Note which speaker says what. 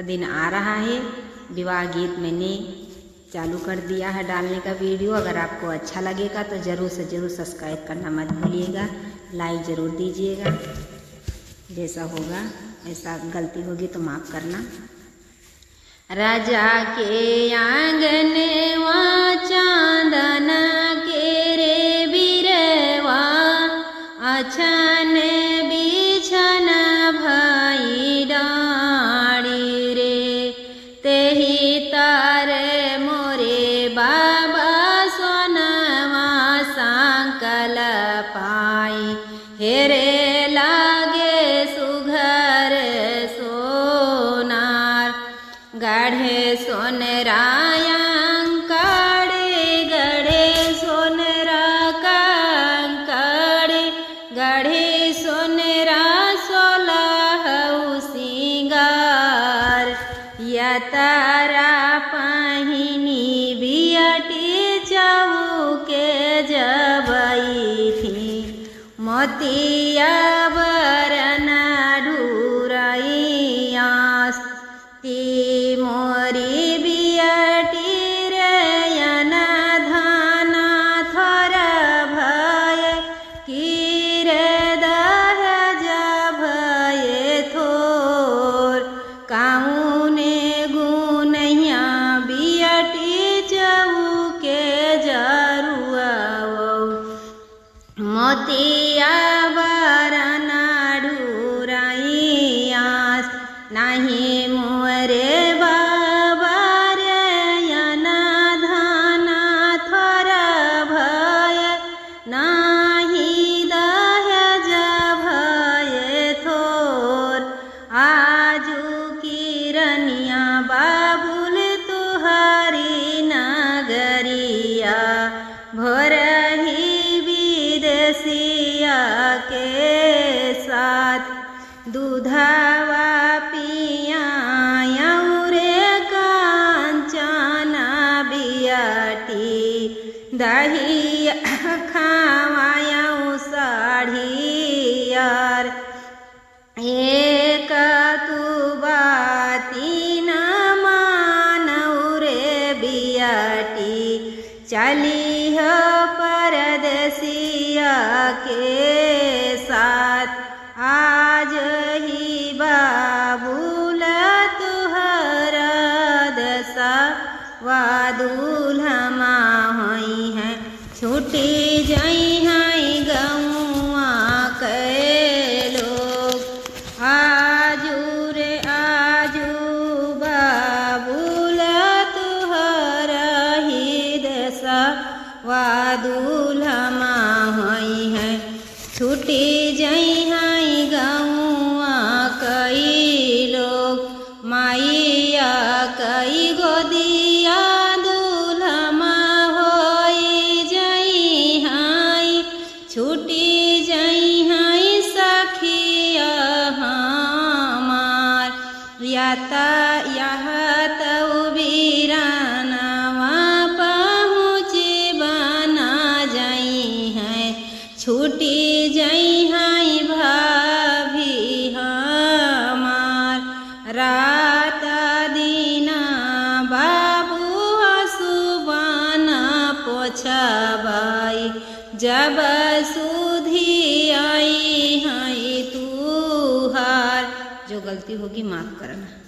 Speaker 1: दिन आ रहा है। विवाह गीत मैंने चालू कर दिया है डालने का वीडियो। अगर आपको अच्छा लगेगा तो ज़रूर से ज़रूर सब्सक्राइब करना मत भूलिएगा, लाइक ज़रूर दीजिएगा। जैसा होगा ऐसा गलती होगी तो माफ़ करना। राजा के आंगन वा चांदन के रे बिरवा, अछन बिछन भई डाड़ी रे, तेहि तार मोरे बाबा सोनवा सांकल पाई, हेरे लागे सुघर सोनार, गाढ़े सोनराया काड़े, गढ़े सोनरा काड़े, गढ़े सोनरा सोलह सिंगार, या तारा पहिनी बियटी चौके जबई थी, मोतिया बरन ढूरैयास, ती मोरी बियटी रयन धाना थोर भय, कीर दहज भय थोर, काऊने गुनैया बियटी चौके जरुआ, मोतिया बरन ढूरैयास, नाही मोरे बाबा रयन धाना थोर भय, नाही दहज भय थोर, आजू किरनिया बाबुल तुहारी नगरिया, भोरही विदेशिया के साथ, दूधवा पियाऊँ रे कांचन बियटी, दही खावाऊँ साढ़ियार, एक तू बाती न मानऊ रे बियटी, चली हो परदेसिया के साथ, आज ही बाबुल तुहरा दशा वादुल्हमा होई है, छूटी जाई हैं गौआ के लोग, आजू रे आजू बाबुल तुहरा ही दशा वादुल्हमा होई है, छूटी जाई हैं गौआ कई लोग, माइया कई गोदिया दूल्हमा होई जाई हैं, छूटी जाई हैं सखिया हमार, यह तऊ बीरानवा पहुँची बना जाई हैं, छूटी जाई हैं भाभी हमार, रात दीना बाबू सुबाना पोछबाई, जब सुधी आई हैं तुहार। जो गलती होगी माफ़ करना।